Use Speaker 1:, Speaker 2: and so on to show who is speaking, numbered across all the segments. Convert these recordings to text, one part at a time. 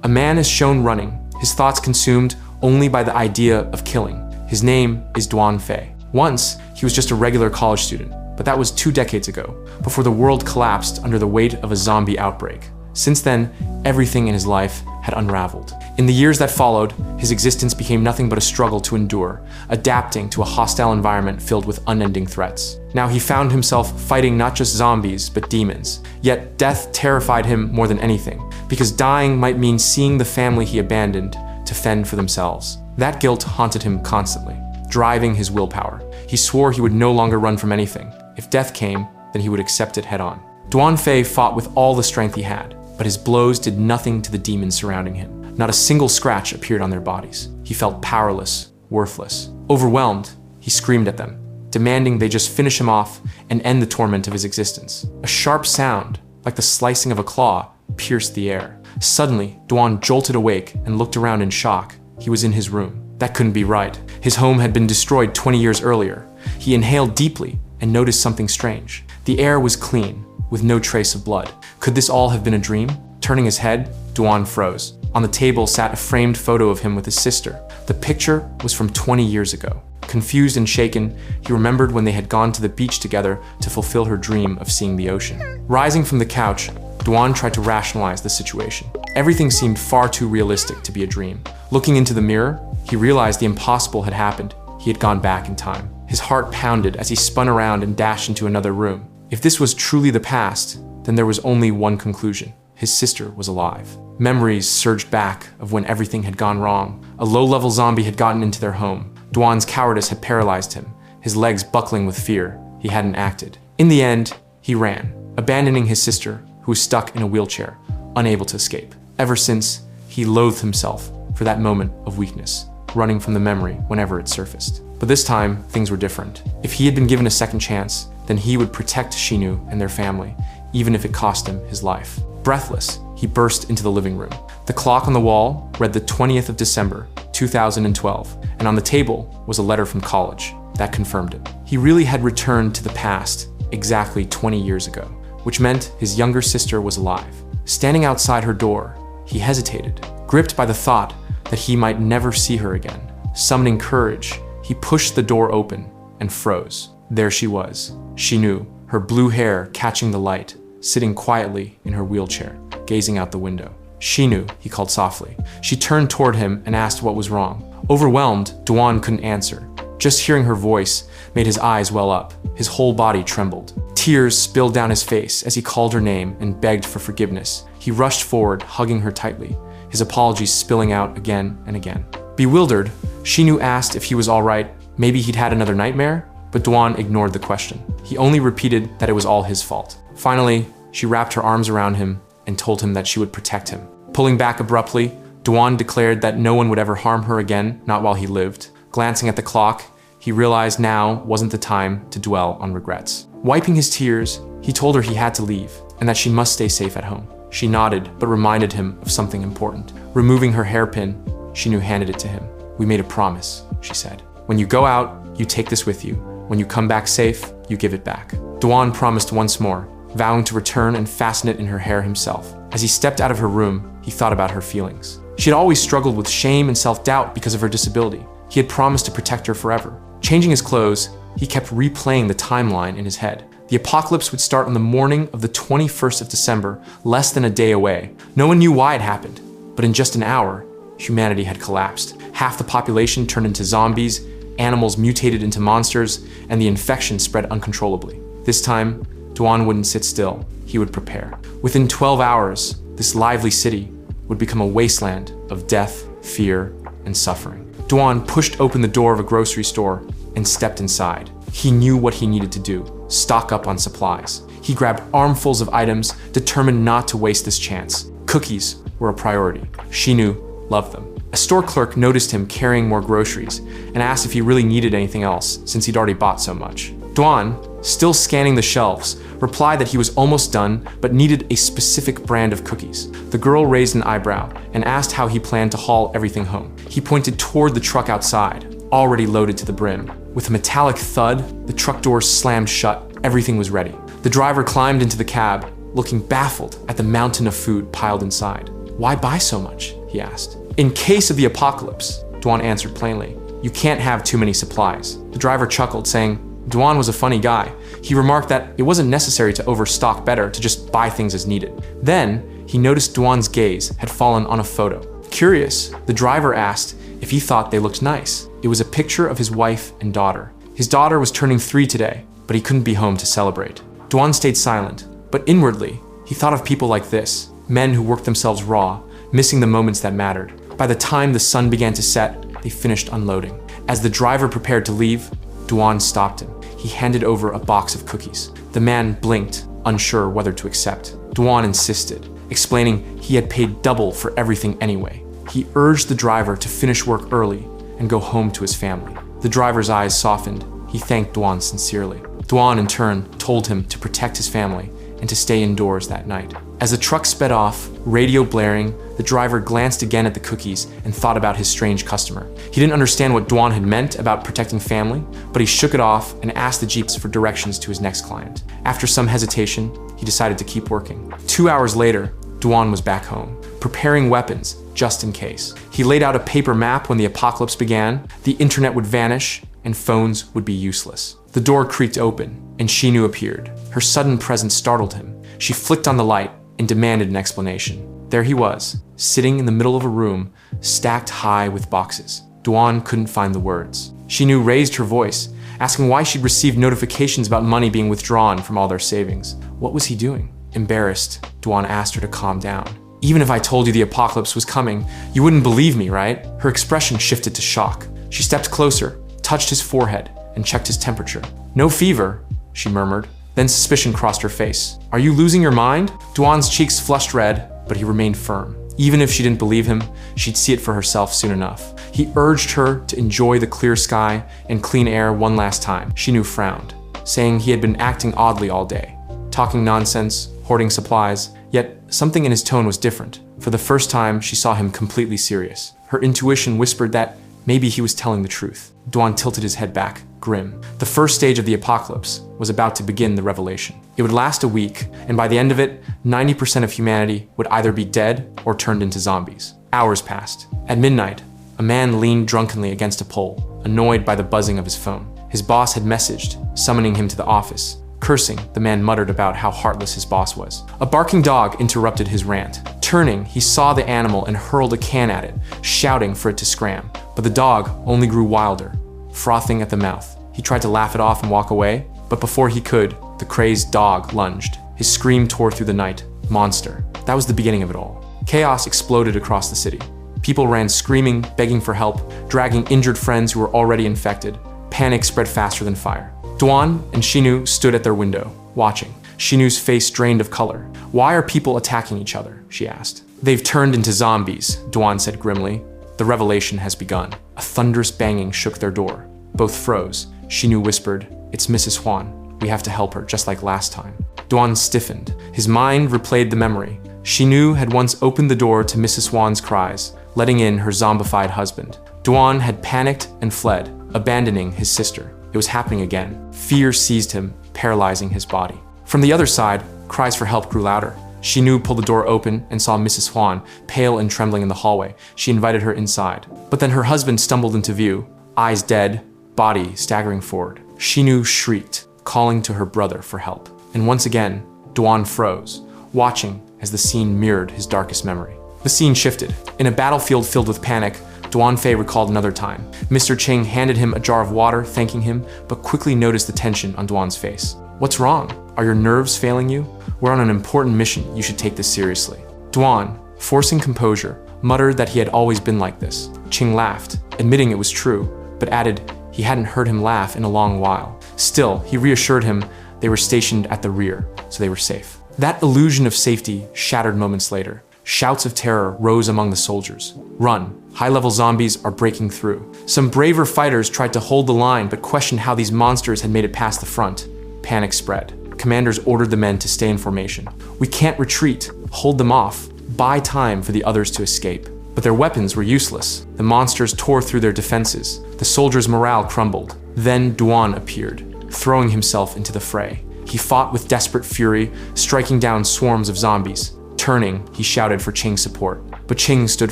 Speaker 1: A man is shown running, his thoughts consumed only by the idea of killing. His name is Duan Fei. Once, he was just a regular college student, but that was 2 decades ago, before the world collapsed under the weight of a zombie outbreak. Since then, everything in his life had unraveled. In the years that followed, his existence became nothing but a struggle to endure, adapting to a hostile environment filled with unending threats. Now he found himself fighting not just zombies, but demons. Yet death terrified him more than anything, because dying might mean seeing the family he abandoned to fend for themselves. That guilt haunted him constantly, driving his willpower. He swore he would no longer run from anything. If death came, then he would accept it head on. Duan Fei fought with all the strength he had, but his blows did nothing to the demons surrounding him. Not a single scratch appeared on their bodies. He felt powerless, worthless. Overwhelmed, he screamed at them, demanding they just finish him off and end the torment of his existence. A sharp sound, like the slicing of a claw, pierced the air. Suddenly, Duan jolted awake and looked around in shock. He was in his room. That couldn't be right. His home had been destroyed 20 years earlier. He inhaled deeply and noticed something strange. The air was clean, with no trace of blood. Could this all have been a dream? Turning his head, Duan froze. On the table sat a framed photo of him with his sister. The picture was from 20 years ago. Confused and shaken, he remembered when they had gone to the beach together to fulfill her dream of seeing the ocean. Rising from the couch, Duan tried to rationalize the situation. Everything seemed far too realistic to be a dream. Looking into the mirror, he realized the impossible had happened. He had gone back in time. His heart pounded as he spun around and dashed into another room. If this was truly the past, then there was only one conclusion. His sister was alive. Memories surged back of when everything had gone wrong. A low-level zombie had gotten into their home. Duan's cowardice had paralyzed him, his legs buckling with fear. He hadn't acted. In the end, he ran, abandoning his sister, who was stuck in a wheelchair, unable to escape. Ever since, he loathed himself for that moment of weakness, running from the memory whenever it surfaced. But this time, things were different. If he had been given a second chance, then he would protect Shinu and their family, even if it cost him his life. Breathless, he burst into the living room. The clock on the wall read the 20th of December, 2012, and on the table was a letter from college that confirmed it. He really had returned to the past exactly 20 years ago, which meant his younger sister was alive. Standing outside her door, he hesitated, gripped by the thought that he might never see her again. Summoning courage, he pushed the door open and froze. There she was, Shinu, her blue hair catching the light, sitting quietly in her wheelchair, gazing out the window. Shinu, he called softly. She turned toward him and asked what was wrong. Overwhelmed, Duan couldn't answer. Just hearing her voice made his eyes well up. His whole body trembled. Tears spilled down his face as he called her name and begged for forgiveness. He rushed forward, hugging her tightly, his apologies spilling out again and again. Bewildered, Shinu asked if he was all right. Maybe he'd had another nightmare? But Duan ignored the question. He only repeated that it was all his fault. Finally, she wrapped her arms around him and told him that she would protect him. Pulling back abruptly, Duan declared that no one would ever harm her again, not while he lived. Glancing at the clock, he realized now wasn't the time to dwell on regrets. Wiping his tears, he told her he had to leave and that she must stay safe at home. She nodded, but reminded him of something important. Removing her hairpin, Shinu handed it to him. "We made a promise," she said. "When you go out, you take this with you. When you come back safe, you give it back." Duan promised once more, vowing to return and fasten it in her hair himself. As he stepped out of her room, he thought about her feelings. She had always struggled with shame and self-doubt because of her disability. He had promised to protect her forever. Changing his clothes, he kept replaying the timeline in his head. The apocalypse would start on the morning of the 21st of December, less than a day away. No one knew why it happened, but in just an hour, humanity had collapsed. Half the population turned into zombies, animals mutated into monsters, and the infection spread uncontrollably. This time, Duan wouldn't sit still. He would prepare. Within 12 hours, this lively city would become a wasteland of death, fear, and suffering. Duan pushed open the door of a grocery store and stepped inside. He knew what he needed to do: stock up on supplies. He grabbed armfuls of items, determined not to waste this chance. Cookies were a priority. Shinu loved them. A store clerk noticed him carrying more groceries and asked if he really needed anything else, since he'd already bought so much. Duan, still scanning the shelves, replied that he was almost done but needed a specific brand of cookies. The girl raised an eyebrow and asked how he planned to haul everything home. He pointed toward the truck outside, already loaded to the brim. With a metallic thud, the truck doors slammed shut. Everything was ready. The driver climbed into the cab, looking baffled at the mountain of food piled inside. Why buy so much? he asked. In case of the apocalypse, Duan answered plainly. You can't have too many supplies. The driver chuckled, saying Duan was a funny guy. He remarked that it wasn't necessary to overstock, better to just buy things as needed. Then, he noticed Duan's gaze had fallen on a photo. Curious, the driver asked if he thought they looked nice. It was a picture of his wife and daughter. His daughter was turning 3 today, but he couldn't be home to celebrate. Duan stayed silent, but inwardly, he thought of people like this, men who worked themselves raw, missing the moments that mattered. By the time the sun began to set, they finished unloading. As the driver prepared to leave, Duan stopped him. He handed over a box of cookies. The man blinked, unsure whether to accept. Duan insisted, explaining he had paid double for everything anyway. He urged the driver to finish work early and go home to his family. The driver's eyes softened. He thanked Duan sincerely. Duan, in turn, told him to protect his family and to stay indoors that night. As the truck sped off, radio blaring, the driver glanced again at the cookies and thought about his strange customer. He didn't understand what Duan had meant about protecting family, but he shook it off and asked the jeeps for directions to his next client. After some hesitation, he decided to keep working. 2 hours later, Duan was back home, preparing weapons just in case. He laid out a paper map when the apocalypse began, the internet would vanish, and phones would be useless. The door creaked open, and Shinu appeared. Her sudden presence startled him. She flicked on the light and demanded an explanation. There he was, sitting in the middle of a room, stacked high with boxes. Duan couldn't find the words. Shinu raised her voice, asking why she'd received notifications about money being withdrawn from all their savings. What was he doing? Embarrassed, Duan asked her to calm down. Even if I told you the apocalypse was coming, you wouldn't believe me, right? Her expression shifted to shock. She stepped closer, touched his forehead, and checked his temperature. No fever, she murmured. Then suspicion crossed her face. Are you losing your mind? Duan's cheeks flushed red, but he remained firm. Even if she didn't believe him, she'd see it for herself soon enough. He urged her to enjoy the clear sky and clean air one last time. Shinu frowned, saying he had been acting oddly all day, talking nonsense, hoarding supplies, yet something in his tone was different. For the first time, she saw him completely serious. Her intuition whispered that maybe he was telling the truth. Duan tilted his head back, grim. The first stage of the apocalypse was about to begin the revelation. It would last a week, and by the end of it, 90% of humanity would either be dead or turned into zombies. Hours passed. At midnight, a man leaned drunkenly against a pole, annoyed by the buzzing of his phone. His boss had messaged, summoning him to the office. Cursing, the man muttered about how heartless his boss was. A barking dog interrupted his rant. Turning, he saw the animal and hurled a can at it, shouting for it to scram. But the dog only grew wilder, frothing at the mouth. He tried to laugh it off and walk away, but before he could, the crazed dog lunged. His scream tore through the night. Monster. That was the beginning of it all. Chaos exploded across the city. People ran screaming, begging for help, dragging injured friends who were already infected. Panic spread faster than fire. Duan and Shinu stood at their window, watching. Shinu's face drained of color. Why are people attacking each other? She asked. They've turned into zombies, Duan said grimly. The revelation has begun. A thunderous banging shook their door. Both froze. Shinu whispered, It's Mrs. Huan. We have to help her, just like last time. Duan stiffened. His mind replayed the memory. Shinu had once opened the door to Mrs. Huan's cries, letting in her zombified husband. Duan had panicked and fled, abandoning his sister. It was happening again. Fear seized him, paralyzing his body. From the other side, cries for help grew louder. Shinu pulled the door open and saw Mrs. Huan, pale and trembling in the hallway. She invited her inside. But then her husband stumbled into view, eyes dead, body staggering forward. Shinu shrieked, calling to her brother for help. And once again, Duan froze, watching as the scene mirrored his darkest memory. The scene shifted. In a battlefield filled with panic, Duan Fei recalled another time. Mr. Ching handed him a jar of water, thanking him, but quickly noticed the tension on Duan's face. What's wrong? Are your nerves failing you? We're on an important mission. You should take this seriously. Duan, forcing composure, muttered that he had always been like this. Ching laughed, admitting it was true, but added he hadn't heard him laugh in a long while. Still, he reassured him they were stationed at the rear, so they were safe. That illusion of safety shattered moments later. Shouts of terror rose among the soldiers. Run! High-level zombies are breaking through. Some braver fighters tried to hold the line but questioned how these monsters had made it past the front. Panic spread. Commanders ordered the men to stay in formation. We can't retreat. Hold them off. Buy time for the others to escape. But their weapons were useless. The monsters tore through their defenses. The soldiers' morale crumbled. Then Duan appeared, throwing himself into the fray. He fought with desperate fury, striking down swarms of zombies. Turning, he shouted for Ching's support. but Ching stood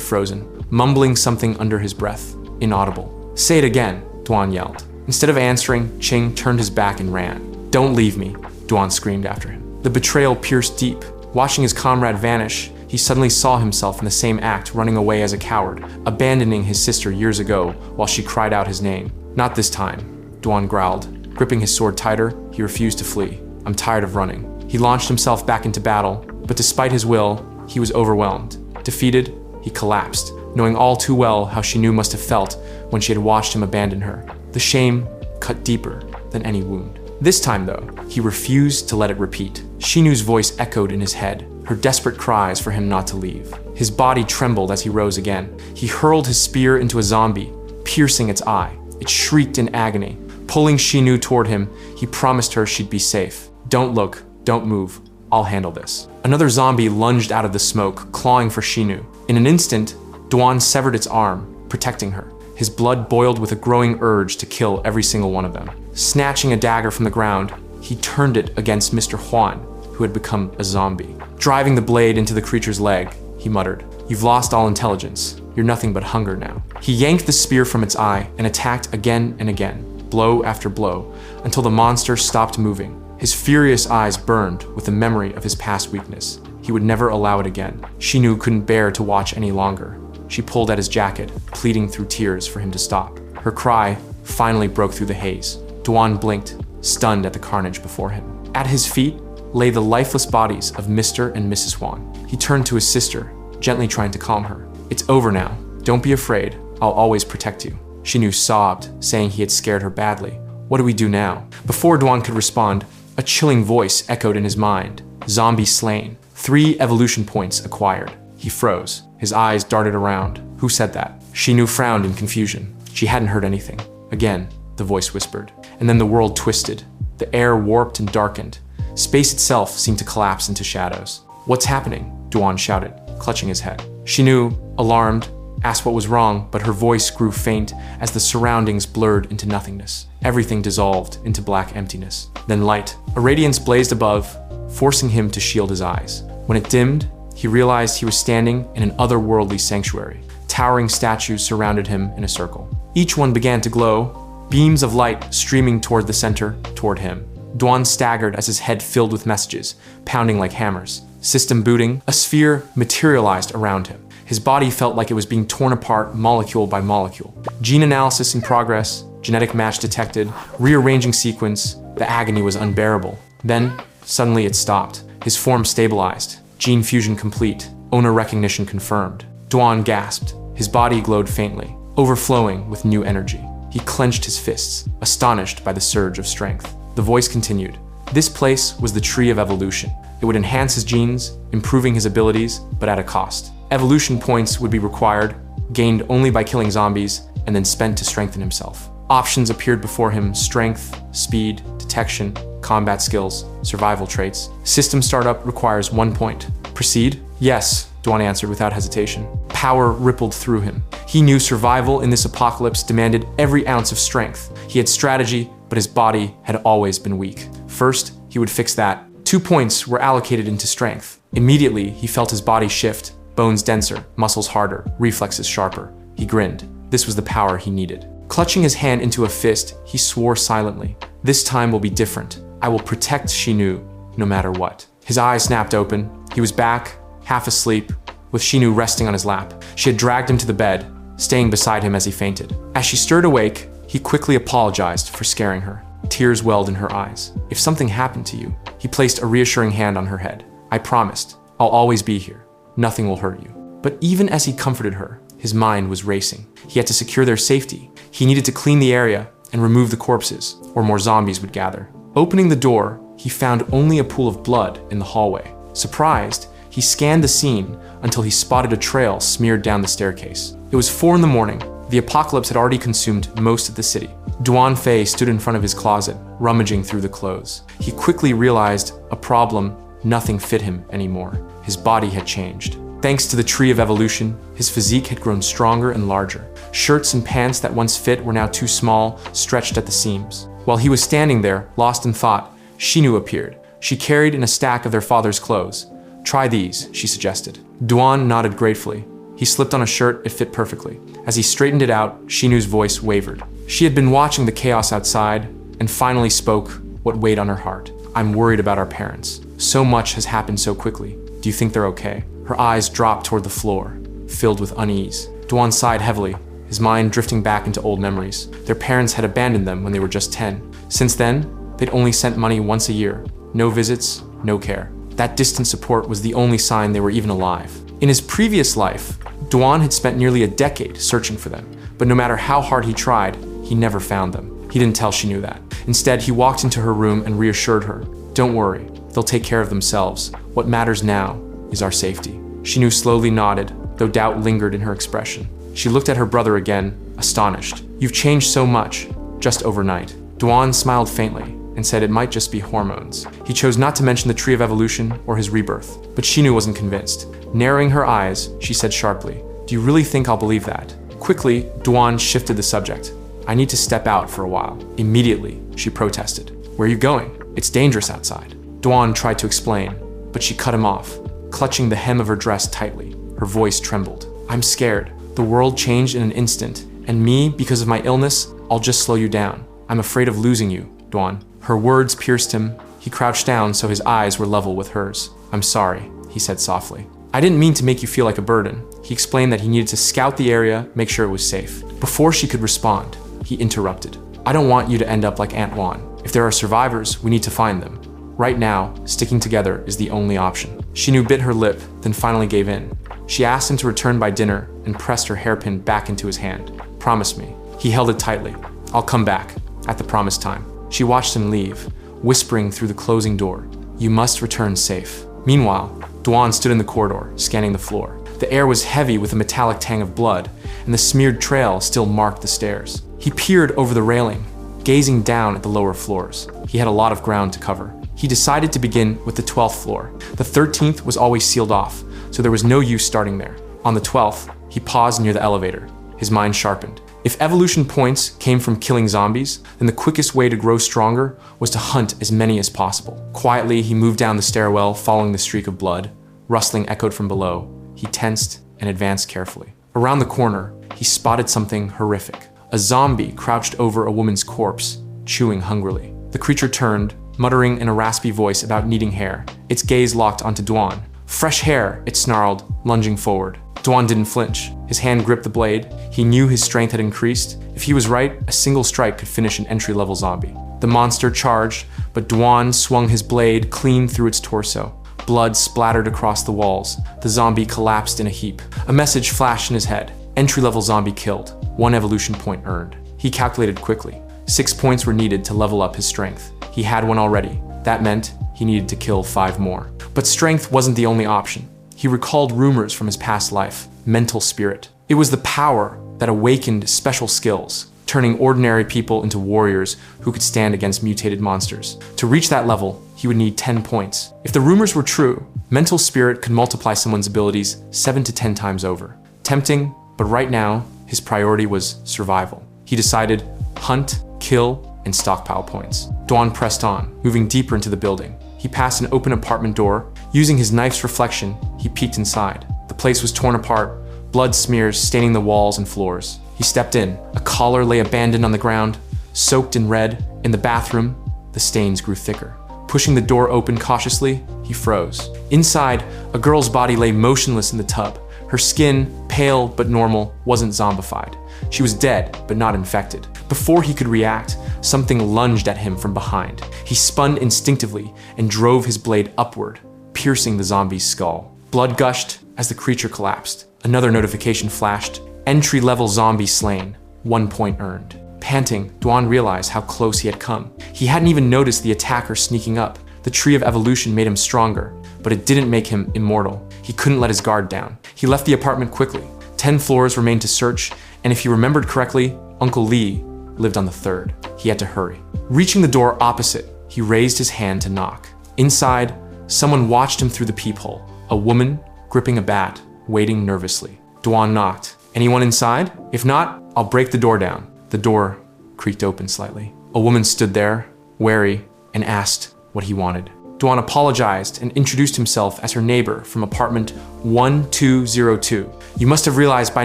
Speaker 1: frozen, mumbling something under his breath, inaudible. "Say it again," Duan yelled. Instead of answering, Ching turned his back and ran. "Don't leave me," Duan screamed after him. The betrayal pierced deep. Watching his comrade vanish, he suddenly saw himself in the same act, running away as a coward, abandoning his sister years ago while she cried out his name. "Not this time," Duan growled. Gripping his sword tighter, he refused to flee. "I'm tired of running." He launched himself back into battle, but despite his will, he was overwhelmed. Defeated, he collapsed, knowing all too well how Xinu must have felt when she had watched him abandon her. The shame cut deeper than any wound. This time, though, he refused to let it repeat. Xinu's voice echoed in his head, her desperate cries for him not to leave. His body trembled as he rose again. He hurled his spear into a zombie, piercing its eye. It shrieked in agony. Pulling Xinu toward him, he promised her she'd be safe. "Don't look, don't move. I'll handle this." Another zombie lunged out of the smoke, clawing for Xinu. In an instant, Duan severed its arm, protecting her. His blood boiled with a growing urge to kill every single one of them. Snatching a dagger from the ground, he turned it against Mr. Huan, who had become a zombie. Driving the blade into the creature's leg, he muttered, "You've lost all intelligence. You're nothing but hunger now." He yanked the spear from its eye and attacked again and again, blow after blow, until the monster stopped moving. His furious eyes burned with the memory of his past weakness. He would never allow it again. Xinu couldn't bear to watch any longer. She pulled at his jacket, pleading through tears for him to stop. Her cry finally broke through the haze. Duan blinked, stunned at the carnage before him. At his feet lay the lifeless bodies of Mr. and Mrs. Huan. He turned to his sister, gently trying to calm her. "It's over now. Don't be afraid. I'll always protect you." Xinu sobbed, saying he had scared her badly. "What do we do now?" Before Duan could respond, a chilling voice echoed in his mind. "Zombie slain. 3 evolution points acquired." He froze. His eyes darted around. Who said that? Xinu frowned in confusion. She hadn't heard anything. Again, the voice whispered. And then the world twisted. The air warped and darkened. Space itself seemed to collapse into shadows. "What's happening?" Duan shouted, clutching his head. Xinu, alarmed, asked what was wrong, but her voice grew faint as the surroundings blurred into nothingness. Everything dissolved into black emptiness. Then light. A radiance blazed above, forcing him to shield his eyes. When it dimmed, he realized he was standing in an otherworldly sanctuary. Towering statues surrounded him in a circle. Each one began to glow, beams of light streaming toward the center, toward him. Duan staggered as his head filled with messages, pounding like hammers. System booting, a sphere materialized around him. His body felt like it was being torn apart molecule by molecule. Gene analysis in progress, genetic match detected, rearranging sequence. The agony was unbearable. Then, suddenly it stopped. His form stabilized. Gene fusion complete. Owner recognition confirmed. Duan gasped. His body glowed faintly, overflowing with new energy. He clenched his fists, astonished by the surge of strength. The voice continued. This place was the tree of evolution. It would enhance his genes, improving his abilities, but at a cost. Evolution points would be required, gained only by killing zombies, and then spent to strengthen himself. Options appeared before him: strength, speed, detection, combat skills, survival traits. System startup requires 1 point. Proceed? Yes, Duan answered without hesitation. Power rippled through him. He knew survival in this apocalypse demanded every ounce of strength. He had strategy, but his body had always been weak. First, he would fix that. 2 points were allocated into strength. Immediately, he felt his body shift, bones denser, muscles harder, reflexes sharper. He grinned. This was the power he needed. Clutching his hand into a fist, he swore silently. This time will be different. I will protect Xinu, no matter what. His eyes snapped open. He was back, half asleep, with Xinu resting on his lap. She had dragged him to the bed, staying beside him as he fainted. As she stirred awake, he quickly apologized for scaring her. Tears welled in her eyes. If something happened to you, he placed a reassuring hand on her head. I promised. I'll always be here. Nothing will hurt you. But even as he comforted her, his mind was racing. He had to secure their safety. He needed to clean the area and remove the corpses, or more zombies would gather. Opening the door, he found only a pool of blood in the hallway. Surprised, he scanned the scene until he spotted a trail smeared down the staircase. It was 4 a.m. The apocalypse had already consumed most of the city. Duan Fei stood in front of his closet, rummaging through the clothes. He quickly realized a problem. Nothing fit him anymore. His body had changed. Thanks to the tree of evolution, his physique had grown stronger and larger. Shirts and pants that once fit were now too small, stretched at the seams. While he was standing there, lost in thought, Xinu appeared. She carried in a stack of their father's clothes. Try these, she suggested. Duan nodded gratefully. He slipped on a shirt, it fit perfectly. As he straightened it out, Shinu's voice wavered. She had been watching the chaos outside and finally spoke what weighed on her heart. I'm worried about our parents. So much has happened so quickly. Do you think they're okay? Her eyes dropped toward the floor, filled with unease. Dwan sighed heavily, his mind drifting back into old memories. Their parents had abandoned them when they were just 10. Since then, they'd only sent money once a year. No visits, no care. That distant support was the only sign they were even alive. In his previous life, Dwan had spent nearly a decade searching for them, but no matter how hard he tried, he never found them. He didn't tell Shinu that. Instead, he walked into her room and reassured her, "Don't worry, they'll take care of themselves. What matters now is our safety." Shinu slowly nodded, though doubt lingered in her expression. She looked at her brother again, astonished. "You've changed so much, just overnight." Dwan smiled faintly and said it might just be hormones. He chose not to mention the Tree of Evolution or his rebirth, but Shinu wasn't convinced. Narrowing her eyes, she said sharply, "Do you really think I'll believe that?" Quickly, Dwan shifted the subject. "I need to step out for a while." Immediately, she protested. "Where are you going? It's dangerous outside." Dwan tried to explain, but she cut him off, clutching the hem of her dress tightly. Her voice trembled. "I'm scared. The world changed in an instant, and me, because of my illness, I'll just slow you down. I'm afraid of losing you, Dwan." Her words pierced him. He crouched down so his eyes were level with hers. "I'm sorry," he said softly. "I didn't mean to make you feel like a burden." He explained that he needed to scout the area, make sure it was safe. Before she could respond, he interrupted. "I don't want you to end up like Aunt Juan. If there are survivors, we need to find them. Right now, sticking together is the only option." Shinu bit her lip, then finally gave in. She asked him to return by dinner and pressed her hairpin back into his hand. "Promise me." He held it tightly. "I'll come back, at the promised time." She watched him leave, whispering through the closing door, "You must return safe." Meanwhile, Dwan stood in the corridor, scanning the floor. The air was heavy with a metallic tang of blood, and the smeared trail still marked the stairs. He peered over the railing, gazing down at the lower floors. He had a lot of ground to cover. He decided to begin with the 12th floor. The 13th was always sealed off, so there was no use starting there. On the 12th, he paused near the elevator. His mind sharpened. If evolution points came from killing zombies, then the quickest way to grow stronger was to hunt as many as possible. Quietly, he moved down the stairwell, following the streak of blood. Rustling echoed from below. He tensed and advanced carefully. Around the corner, he spotted something horrific. A zombie crouched over a woman's corpse, chewing hungrily. The creature turned, muttering in a raspy voice about needing hair. Its gaze locked onto Dwan. "Fresh hair," it snarled, lunging forward. Dwan didn't flinch. His hand gripped the blade. He knew his strength had increased. If he was right, a single strike could finish an entry-level zombie. The monster charged, but Dwan swung his blade clean through its torso. Blood splattered across the walls. The zombie collapsed in a heap. A message flashed in his head. Entry-level zombie killed. 1 evolution point earned. He calculated quickly. 6 points were needed to level up his strength. He had 1 already. That meant he needed to kill 5 more. But strength wasn't the only option. He recalled rumors from his past life. Mental spirit. It was the power that awakened special skills, turning ordinary people into warriors who could stand against mutated monsters. To reach that level, he would need 10 points. If the rumors were true, mental spirit could multiply someone's abilities 7 to 10 times over. Tempting, but right now, his priority was survival. He decided, hunt, kill, and stockpile points. Dwan pressed on, moving deeper into the building. He passed an open apartment door. Using his knife's reflection, he peeked inside. The place was torn apart, blood smears staining the walls and floors. He stepped in. A collar lay abandoned on the ground, soaked in red. In the bathroom, the stains grew thicker. Pushing the door open cautiously, he froze. Inside, a girl's body lay motionless in the tub. Her skin, pale but normal, wasn't zombified. She was dead, but not infected. Before he could react, something lunged at him from behind. He spun instinctively and drove his blade upward, piercing the zombie's skull. Blood gushed as the creature collapsed. Another notification flashed. Entry-level zombie slain. 1 point earned. Panting, Dwan realized how close he had come. He hadn't even noticed the attacker sneaking up. The Tree of Evolution made him stronger, but it didn't make him immortal. He couldn't let his guard down. He left the apartment quickly. 10 floors remained to search, and if he remembered correctly, Uncle Lee lived on the 3rd. He had to hurry. Reaching the door opposite, he raised his hand to knock. Inside, someone watched him through the peephole. A woman gripping a bat, waiting nervously. Dwan knocked. "Anyone inside? If not, I'll break the door down." The door creaked open slightly. A woman stood there, wary, and asked what he wanted. Duan apologized and introduced himself as her neighbor from apartment 1202. You must have realized by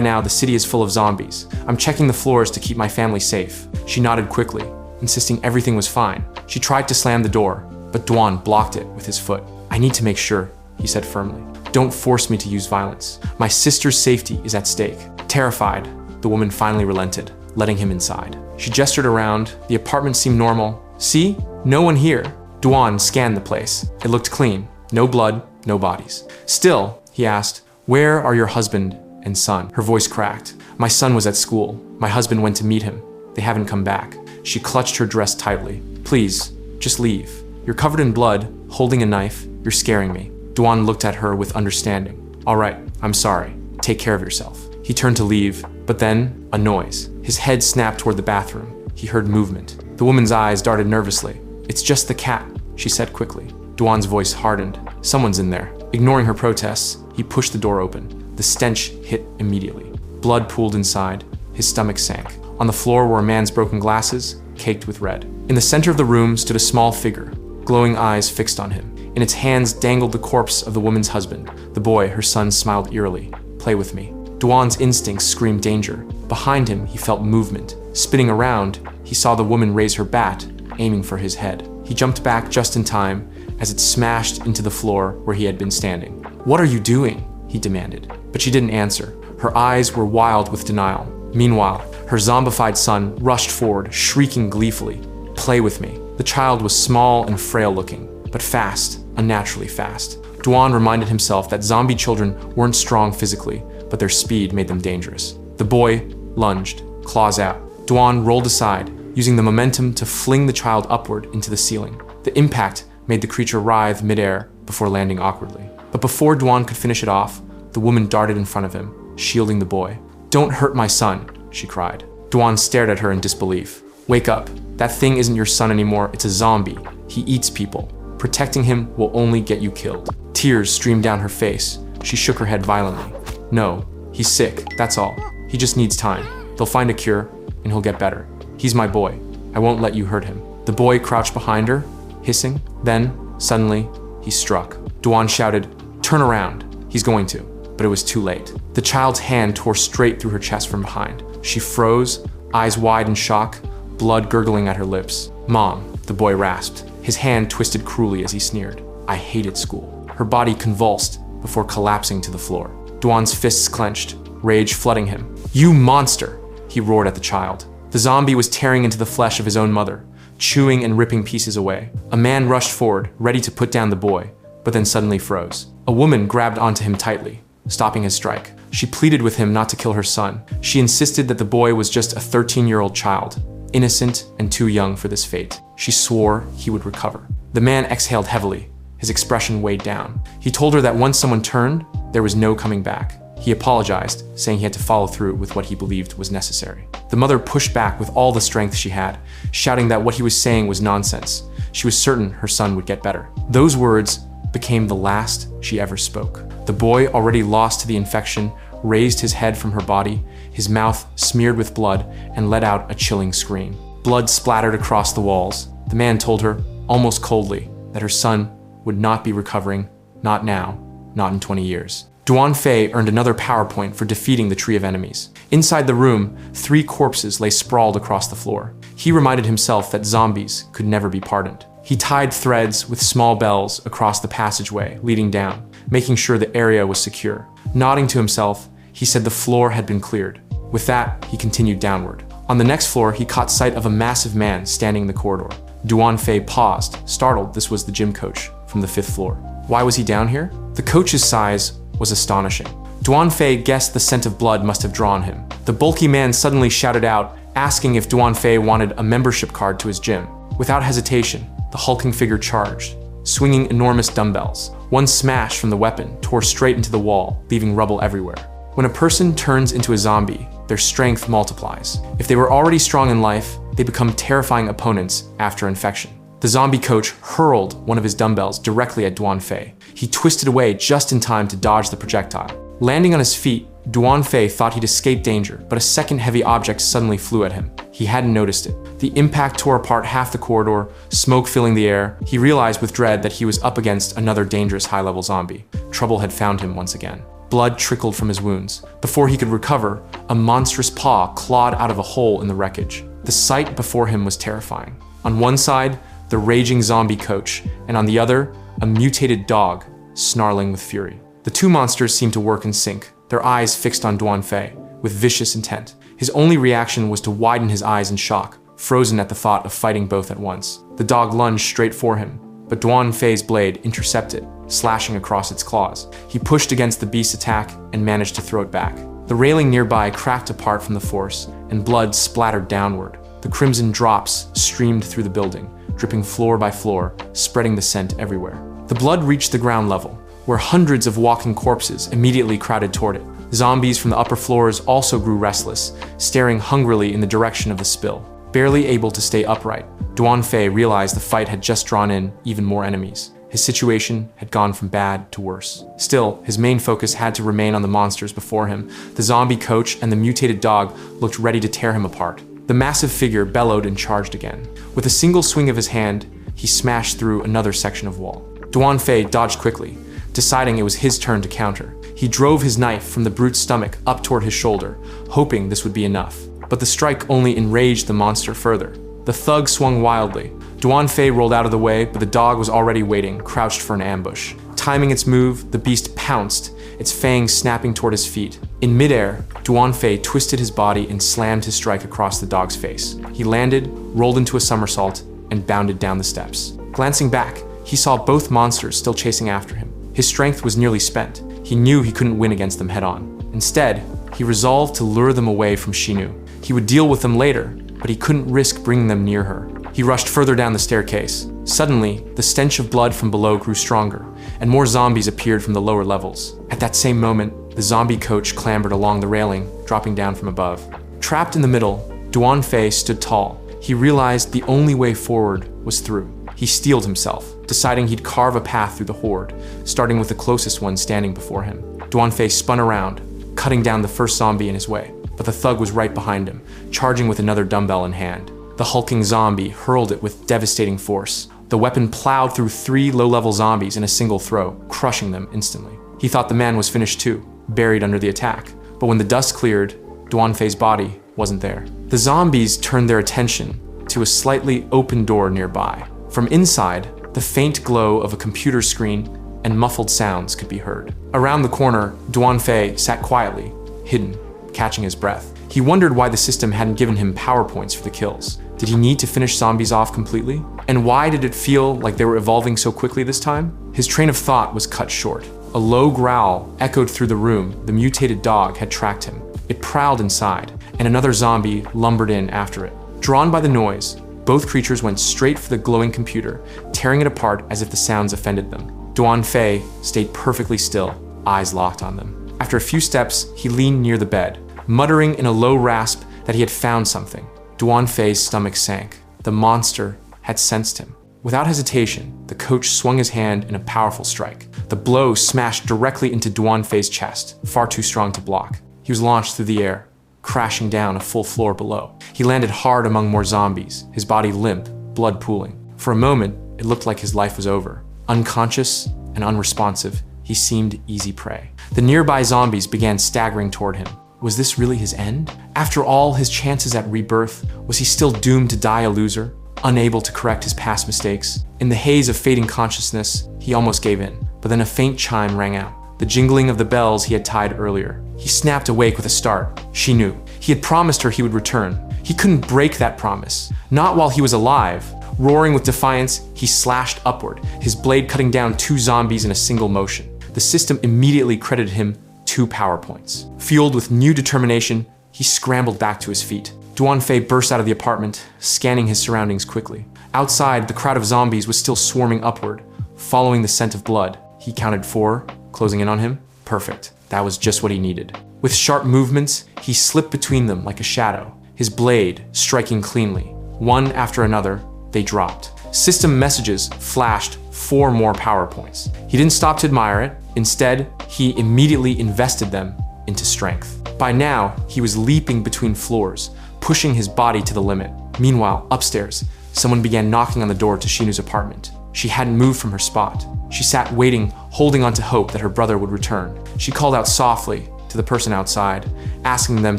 Speaker 1: now the city is full of zombies. I'm checking the floors to keep my family safe. She nodded quickly, insisting everything was fine. She tried to slam the door, but Duan blocked it with his foot. I need to make sure, he said firmly. Don't force me to use violence. My sister's safety is at stake. Terrified, the woman finally relented, letting him inside. She gestured around. The apartment seemed normal. See? No one here. Duan scanned the place. It looked clean. No blood, no bodies. Still, he asked, where are your husband and son? Her voice cracked. My son was at school. My husband went to meet him. They haven't come back. She clutched her dress tightly. Please, just leave. You're covered in blood, holding a knife. You're scaring me. Duan looked at her with understanding. All right, I'm sorry. Take care of yourself. He turned to leave, but then a noise. His head snapped toward the bathroom. He heard movement. The woman's eyes darted nervously. It's just the cat, she said quickly. Duan's voice hardened. Someone's in there. Ignoring her protests, he pushed the door open. The stench hit immediately. Blood pooled inside. His stomach sank. On the floor were a man's broken glasses, caked with red. In the center of the room stood a small figure, glowing eyes fixed on him. In its hands dangled the corpse of the woman's husband. The boy, her son, smiled eerily. Play with me. Duan's instincts screamed danger. Behind him, he felt movement. Spinning around, he saw the woman raise her bat, aiming for his head. He jumped back just in time as it smashed into the floor where he had been standing. What are you doing? He demanded. But she didn't answer. Her eyes were wild with denial. Meanwhile, her zombified son rushed forward, shrieking gleefully. Play with me. The child was small and frail looking, but fast, unnaturally fast. Duan reminded himself that zombie children weren't strong physically, but their speed made them dangerous. The boy lunged, claws out. Duan rolled aside, using the momentum to fling the child upward into the ceiling. The impact made the creature writhe midair before landing awkwardly. But before Duan could finish it off, the woman darted in front of him, shielding the boy. Don't hurt my son, she cried. Duan stared at her in disbelief. Wake up. That thing isn't your son anymore, it's a zombie. He eats people. Protecting him will only get you killed. Tears streamed down her face. She shook her head violently. No, he's sick, that's all. He just needs time. They'll find a cure, and he'll get better. He's my boy. I won't let you hurt him. The boy crouched behind her, hissing. Then, suddenly, he struck. Duan shouted, turn around. He's going to. But it was too late. The child's hand tore straight through her chest from behind. She froze, eyes wide in shock, blood gurgling at her lips. Mom, the boy rasped. His hand twisted cruelly as he sneered. I hated school. Her body convulsed before collapsing to the floor. Duan's fists clenched, rage flooding him. You monster, he roared at the child. The zombie was tearing into the flesh of his own mother, chewing and ripping pieces away. A man rushed forward, ready to put down the boy, but then suddenly froze. A woman grabbed onto him tightly, stopping his strike. She pleaded with him not to kill her son. She insisted that the boy was just a 13-year-old child, innocent and too young for this fate. She swore he would recover. The man exhaled heavily, his expression weighed down. He told her that once someone turned, there was no coming back. He apologized, saying he had to follow through with what he believed was necessary. The mother pushed back with all the strength she had, shouting that what he was saying was nonsense. She was certain her son would get better. Those words became the last she ever spoke. The boy, already lost to the infection, raised his head from her body, his mouth smeared with blood, and let out a chilling scream. Blood splattered across the walls. The man told her, almost coldly, that her son would not be recovering, not now, not in 20 years. Duan Fei earned another power point for defeating the Tree of Enemies. Inside the room, 3 corpses lay sprawled across the floor. He reminded himself that zombies could never be pardoned. He tied threads with small bells across the passageway leading down, making sure the area was secure. Nodding to himself, he said the floor had been cleared. With that, he continued downward. On the next floor, he caught sight of a massive man standing in the corridor. Duan Fei paused, startled this was the gym coach from the 5th floor. Why was he down here? The coach's size was astonishing. Duan Fei guessed the scent of blood must have drawn him. The bulky man suddenly shouted out, asking if Duan Fei wanted a membership card to his gym. Without hesitation, the hulking figure charged, swinging enormous dumbbells. One smash from the weapon tore straight into the wall, leaving rubble everywhere. When a person turns into a zombie, their strength multiplies. If they were already strong in life, they become terrifying opponents after infection. The zombie coach hurled one of his dumbbells directly at Duan Fei. He twisted away just in time to dodge the projectile. Landing on his feet, Duan Fei thought he'd escaped danger, but a second heavy object suddenly flew at him. He hadn't noticed it. The impact tore apart half the corridor, smoke filling the air. He realized with dread that he was up against another dangerous high-level zombie. Trouble had found him once again. Blood trickled from his wounds. Before he could recover, a monstrous paw clawed out of a hole in the wreckage. The sight before him was terrifying. On one side, the raging zombie coach, and on the other, a mutated dog, snarling with fury. The two monsters seemed to work in sync, their eyes fixed on Duan Fei, with vicious intent. His only reaction was to widen his eyes in shock, frozen at the thought of fighting both at once. The dog lunged straight for him, but Duan Fei's blade intercepted, slashing across its claws. He pushed against the beast's attack and managed to throw it back. The railing nearby cracked apart from the force, and blood splattered downward. The crimson drops streamed through the building, dripping floor by floor, spreading the scent everywhere. The blood reached the ground level, where hundreds of walking corpses immediately crowded toward it. Zombies from the upper floors also grew restless, staring hungrily in the direction of the spill. Barely able to stay upright, Duan Fei realized the fight had just drawn in even more enemies. His situation had gone from bad to worse. Still, his main focus had to remain on the monsters before him. The zombie coach and the mutated dog looked ready to tear him apart. The massive figure bellowed and charged again. With a single swing of his hand, he smashed through another section of wall. Duan Fei dodged quickly, deciding it was his turn to counter. He drove his knife from the brute's stomach up toward his shoulder, hoping this would be enough. But the strike only enraged the monster further. The thug swung wildly. Duan Fei rolled out of the way, but the dog was already waiting, crouched for an ambush. Timing its move, the beast pounced, its fangs snapping toward his feet. In midair, Duan Fei twisted his body and slammed his strike across the dog's face. He landed, rolled into a somersault, and bounded down the steps. Glancing back, he saw both monsters still chasing after him. His strength was nearly spent. He knew he couldn't win against them head-on. Instead, he resolved to lure them away from Shinu. He would deal with them later, but he couldn't risk bringing them near her. He rushed further down the staircase. Suddenly, the stench of blood from below grew stronger, and more zombies appeared from the lower levels. At that same moment, the zombie coach clambered along the railing, dropping down from above. Trapped in the middle, Duan Fei stood tall. He realized the only way forward was through. He steeled himself, deciding he'd carve a path through the horde, starting with the closest one standing before him. Duan Fei spun around, cutting down the first zombie in his way, but the thug was right behind him, charging with another dumbbell in hand. The hulking zombie hurled it with devastating force. The weapon plowed through 3 low-level zombies in a single throw, crushing them instantly. He thought the man was finished too, buried under the attack, but when the dust cleared, Duan Fei's body wasn't there. The zombies turned their attention to a slightly open door nearby. From inside, the faint glow of a computer screen and muffled sounds could be heard. Around the corner, Duan Fei sat quietly, hidden, catching his breath. He wondered why the system hadn't given him power points for the kills. Did he need to finish zombies off completely? And why did it feel like they were evolving so quickly this time? His train of thought was cut short. A low growl echoed through the room. The mutated dog had tracked him. It prowled inside, and another zombie lumbered in after it. Drawn by the noise, both creatures went straight for the glowing computer, tearing it apart as if the sounds offended them. Duan Fei stayed perfectly still, eyes locked on them. After a few steps, he leaned near the bed, muttering in a low rasp that he had found something. Duan Fei's stomach sank. The monster had sensed him. Without hesitation, the coach swung his hand in a powerful strike. The blow smashed directly into Duan Fei's chest, far too strong to block. He was launched through the air, crashing down a full floor below. He landed hard among more zombies, his body limp, blood pooling. For a moment, it looked like his life was over. Unconscious and unresponsive, he seemed easy prey. The nearby zombies began staggering toward him. Was this really his end? After all his chances at rebirth, was he still doomed to die a loser, unable to correct his past mistakes? In the haze of fading consciousness, he almost gave in, but then a faint chime rang out, the jingling of the bells he had tied earlier. He snapped awake with a start. She knew. He had promised her he would return. He couldn't break that promise, not while he was alive. Roaring with defiance, he slashed upward, his blade cutting down 2 zombies in a single motion. The system immediately credited him 2 power points. Fueled with new determination, he scrambled back to his feet. Duan Fei burst out of the apartment, scanning his surroundings quickly. Outside, the crowd of zombies was still swarming upward, following the scent of blood. He counted 4, closing in on him. Perfect. That was just what he needed. With sharp movements, he slipped between them like a shadow, his blade striking cleanly. One after another, they dropped. System messages flashed 4 more power points. He didn't stop to admire it. Instead, he immediately invested them into strength. By now, he was leaping between floors, pushing his body to the limit. Meanwhile, upstairs, someone began knocking on the door to Shinu's apartment. She hadn't moved from her spot. She sat waiting, holding on to hope that her brother would return. She called out softly to the person outside, asking them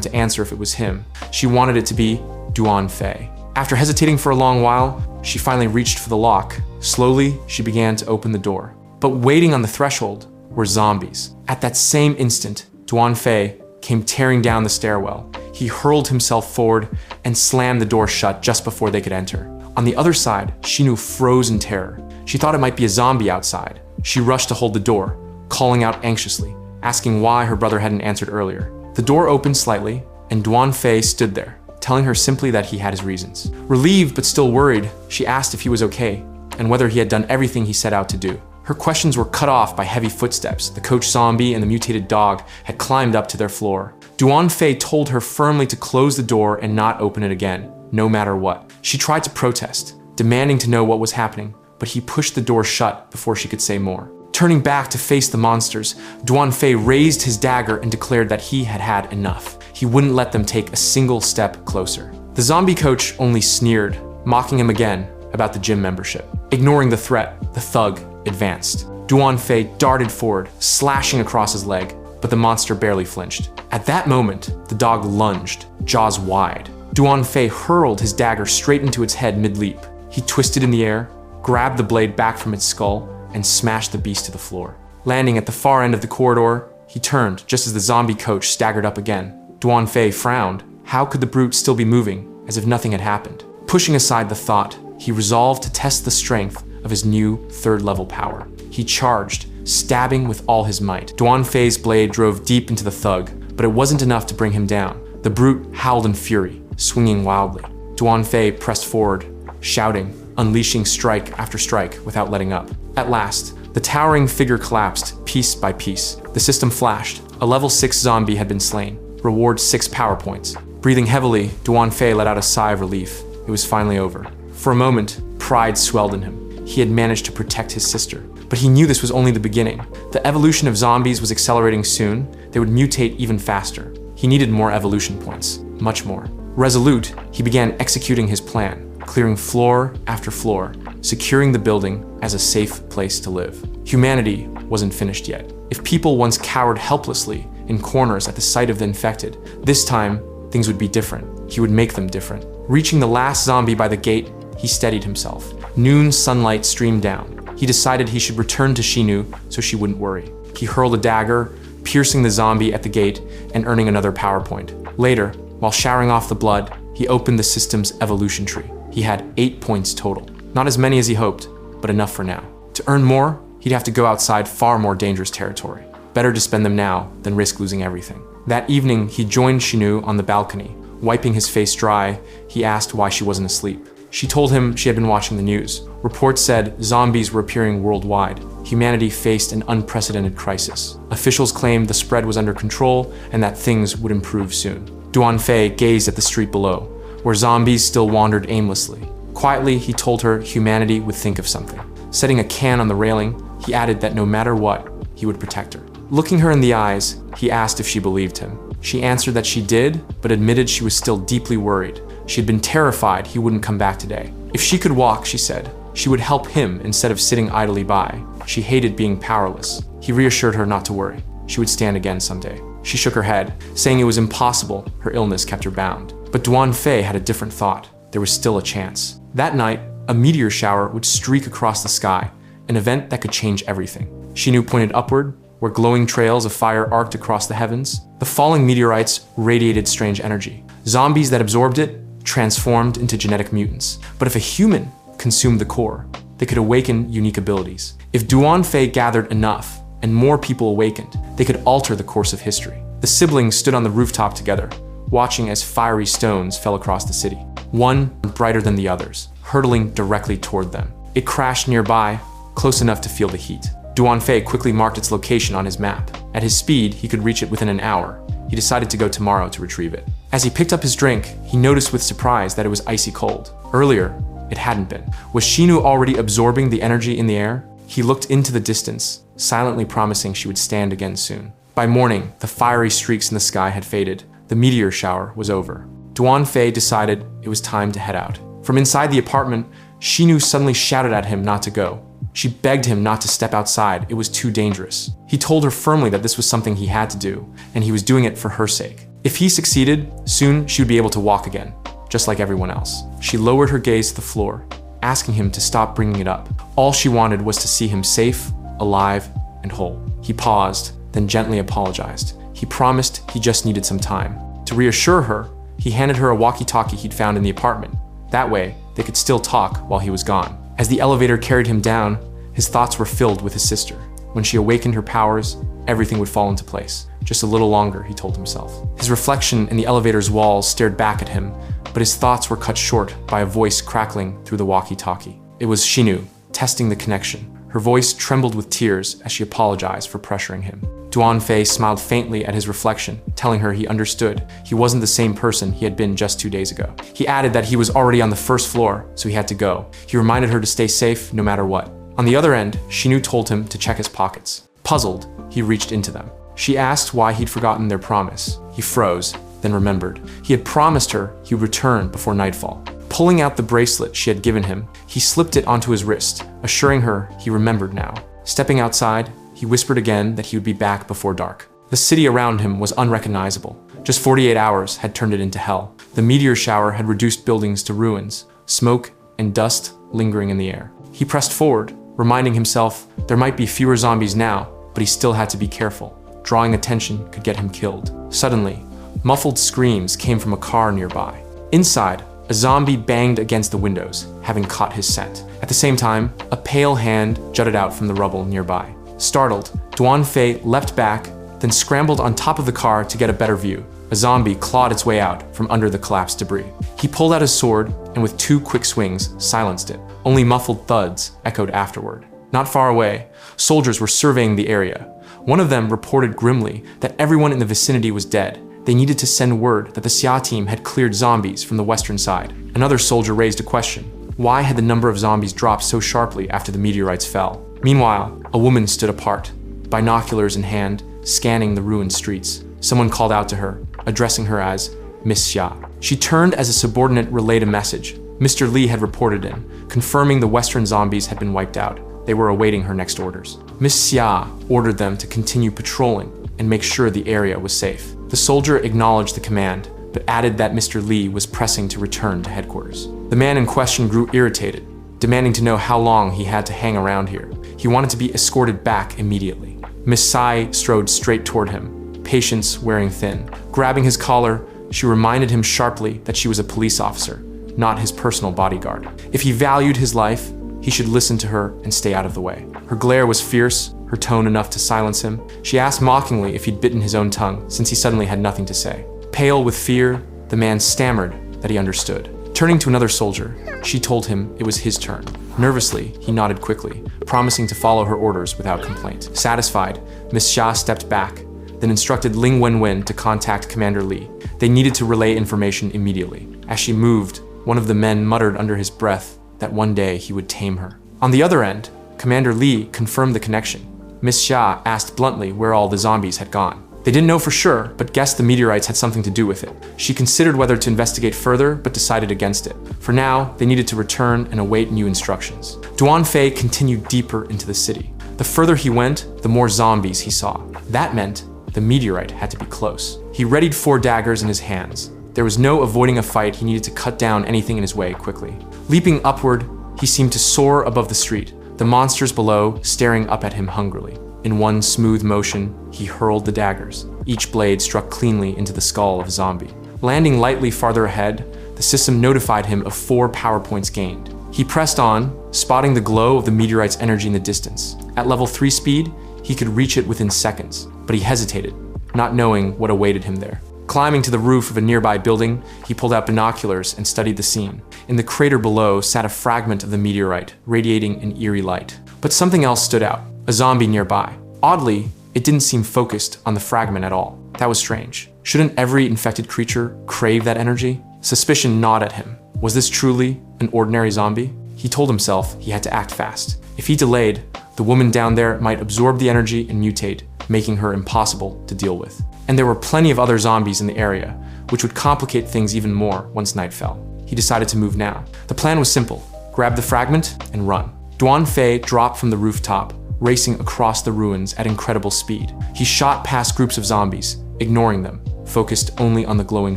Speaker 1: to answer if it was him. She wanted it to be Duan Fei. After hesitating for a long while, she finally reached for the lock. Slowly, she began to open the door. But waiting on the threshold were zombies. At that same instant, Duan Fei came tearing down the stairwell. He hurled himself forward and slammed the door shut just before they could enter. On the other side, Shinu froze in terror. She thought it might be a zombie outside. She rushed to hold the door, calling out anxiously, asking why her brother hadn't answered earlier. The door opened slightly, and Duan Fei stood there, telling her simply that he had his reasons. Relieved but still worried, she asked if he was okay, and whether he had done everything he set out to do. Her questions were cut off by heavy footsteps. The coach zombie and the mutated dog had climbed up to their floor. Duan Fei told her firmly to close the door and not open it again, no matter what. She tried to protest, demanding to know what was happening, but he pushed the door shut before she could say more. Turning back to face the monsters, Duan Fei raised his dagger and declared that he had had enough. He wouldn't let them take a single step closer. The zombie coach only sneered, mocking him again about the gym membership. Ignoring the threat, the thug advanced. Duan Fei darted forward, slashing across his leg, but the monster barely flinched. At that moment, the dog lunged, jaws wide. Duan Fei hurled his dagger straight into its head mid-leap. He twisted in the air, grabbed the blade back from its skull, and smashed the beast to the floor. Landing at the far end of the corridor, he turned just as the zombie coach staggered up again. Duan Fei frowned. How could the brute still be moving, as if nothing had happened? Pushing aside the thought, he resolved to test the strength of his new third-level power. He charged, stabbing with all his might. Duan Fei's blade drove deep into the thug, but it wasn't enough to bring him down. The brute howled in fury, swinging wildly. Duan Fei pressed forward, shouting, unleashing strike after strike without letting up. At last, the towering figure collapsed piece by piece. The system flashed. A level 6 zombie had been slain. Reward 6 power points. Breathing heavily, Duan Fei let out a sigh of relief. It was finally over. For a moment, pride swelled in him. He had managed to protect his sister. But he knew this was only the beginning. The evolution of zombies was accelerating soon. They would mutate even faster. He needed more evolution points. Much more. Resolute, he began executing his plan, clearing floor after floor, securing the building as a safe place to live. Humanity wasn't finished yet. If people once cowered helplessly in corners at the sight of the infected, this time, things would be different. He would make them different. Reaching the last zombie by the gate, he steadied himself. Noon sunlight streamed down. He decided he should return to Shinu so she wouldn't worry. He hurled a dagger, piercing the zombie at the gate and earning another power point. Later, while showering off the blood, he opened the system's evolution tree. He had 8 points total. Not as many as he hoped, but enough for now. To earn more, he'd have to go outside far more dangerous territory. Better to spend them now than risk losing everything. That evening, he joined Shinu on the balcony. Wiping his face dry, he asked why she wasn't asleep. She told him she had been watching the news. Reports said zombies were appearing worldwide. Humanity faced an unprecedented crisis. Officials claimed the spread was under control and that things would improve soon. Duan Fei gazed at the street below, where zombies still wandered aimlessly. Quietly, he told her humanity would think of something. Setting a can on the railing, he added that no matter what, he would protect her. Looking her in the eyes, he asked if she believed him. She answered that she did, but admitted she was still deeply worried. She had been terrified he wouldn't come back today. If she could walk, she said, she would help him instead of sitting idly by. She hated being powerless. He reassured her not to worry. She would stand again someday. She shook her head, saying it was impossible. Her illness kept her bound. But Duan Fei had a different thought. There was still a chance. That night, a meteor shower would streak across the sky, an event that could change everything. Shinu pointed upward, where glowing trails of fire arced across the heavens. The falling meteorites radiated strange energy. Zombies that absorbed it transformed into genetic mutants. But if a human consumed the core, they could awaken unique abilities. If Duan Fei gathered enough, and more people awakened, they could alter the course of history. The siblings stood on the rooftop together, watching as fiery stones fell across the city. One brighter than the others, hurtling directly toward them. It crashed nearby, close enough to feel the heat. Duan Fei quickly marked its location on his map. At his speed, he could reach it within an hour. He decided to go tomorrow to retrieve it. As he picked up his drink, he noticed with surprise that it was icy cold. Earlier, it hadn't been. Was Shinu already absorbing the energy in the air? He looked into the distance, silently promising she would stand again soon. By morning, the fiery streaks in the sky had faded. The meteor shower was over. Duan Fei decided it was time to head out. From inside the apartment, Xinu suddenly shouted at him not to go. She begged him not to step outside, it was too dangerous. He told her firmly that this was something he had to do, and he was doing it for her sake. If he succeeded, soon she would be able to walk again, just like everyone else. She lowered her gaze to the floor, asking him to stop bringing it up. All she wanted was to see him safe, alive, and whole. He paused, then gently apologized. He promised he just needed some time. To reassure her, he handed her a walkie-talkie he'd found in the apartment. That way, they could still talk while he was gone. As the elevator carried him down, his thoughts were filled with his sister. When she awakened her powers, everything would fall into place. Just a little longer, he told himself. His reflection in the elevator's walls stared back at him, but his thoughts were cut short by a voice crackling through the walkie-talkie. It was Xinu, testing the connection. Her voice trembled with tears as she apologized for pressuring him. Duan Fei smiled faintly at his reflection, telling her he understood he wasn't the same person he had been just 2 days ago. He added that he was already on the first floor, so he had to go. He reminded her to stay safe no matter what. On the other end, Xinu told him to check his pockets. Puzzled, he reached into them. She asked why he'd forgotten their promise. He froze, then remembered. He had promised her he would return before nightfall. Pulling out the bracelet she had given him, he slipped it onto his wrist, assuring her he remembered now. Stepping outside, he whispered again that he would be back before dark. The city around him was unrecognizable. Just 48 hours had turned it into hell. The meteor shower had reduced buildings to ruins, smoke and dust lingering in the air. He pressed forward, reminding himself there might be fewer zombies now, but he still had to be careful. Drawing attention could get him killed. Suddenly, muffled screams came from a car nearby. Inside, a zombie banged against the windows, having caught his scent. At the same time, a pale hand jutted out from the rubble nearby. Startled, Duan Fei leapt back, then scrambled on top of the car to get a better view. A zombie clawed its way out from under the collapsed debris. He pulled out his sword and with 2 quick swings, silenced it. Only muffled thuds echoed afterward. Not far away, soldiers were surveying the area. One of them reported grimly that everyone in the vicinity was dead. They needed to send word that the Xia team had cleared zombies from the western side. Another soldier raised a question. Why had the number of zombies dropped so sharply after the meteorites fell? Meanwhile, a woman stood apart, binoculars in hand, scanning the ruined streets. Someone called out to her, addressing her as Miss Xia. She turned as a subordinate relayed a message. Mr. Li had reported in, confirming the western zombies had been wiped out. They were awaiting her next orders. Miss Xia ordered them to continue patrolling and make sure the area was safe. The soldier acknowledged the command, but added that Mr. Li was pressing to return to headquarters. The man in question grew irritated, demanding to know how long he had to hang around here. He wanted to be escorted back immediately. Miss Sai strode straight toward him, patience wearing thin. Grabbing his collar, she reminded him sharply that she was a police officer, not his personal bodyguard. If he valued his life, he should listen to her and stay out of the way. Her glare was fierce, her tone enough to silence him. She asked mockingly if he'd bitten his own tongue, since he suddenly had nothing to say. Pale with fear, the man stammered that he understood. Turning to another soldier, she told him it was his turn. Nervously, he nodded quickly, promising to follow her orders without complaint. Satisfied, Miss Xia stepped back, then instructed Ling Wenwen to contact Commander Li. They needed to relay information immediately. As she moved, one of the men muttered under his breath that one day he would tame her. On the other end, Commander Li confirmed the connection. Miss Xia asked bluntly where all the zombies had gone. They didn't know for sure, but guessed the meteorites had something to do with it. She considered whether to investigate further, but decided against it. For now, they needed to return and await new instructions. Duan Fei continued deeper into the city. The further he went, the more zombies he saw. That meant the meteorite had to be close. He readied 4 daggers in his hands. There was no avoiding a fight. He needed to cut down anything in his way quickly. Leaping upward, he seemed to soar above the street, the monsters below staring up at him hungrily. In one smooth motion, he hurled the daggers. Each blade struck cleanly into the skull of a zombie. Landing lightly farther ahead, the system notified him of 4 power points gained. He pressed on, spotting the glow of the meteorite's energy in the distance. At level 3 speed, he could reach it within seconds, but he hesitated, not knowing what awaited him there. Climbing to the roof of a nearby building, he pulled out binoculars and studied the scene. In the crater below sat a fragment of the meteorite, radiating an eerie light. But something else stood out, a zombie nearby. Oddly, it didn't seem focused on the fragment at all. That was strange. Shouldn't every infected creature crave that energy? Suspicion gnawed at him. Was this truly an ordinary zombie? He told himself he had to act fast. If he delayed, the woman down there might absorb the energy and mutate, making her impossible to deal with. And there were plenty of other zombies in the area, which would complicate things even more once night fell. He decided to move now. The plan was simple: grab the fragment and run. Duan Fei dropped from the rooftop, racing across the ruins at incredible speed. He shot past groups of zombies, ignoring them, focused only on the glowing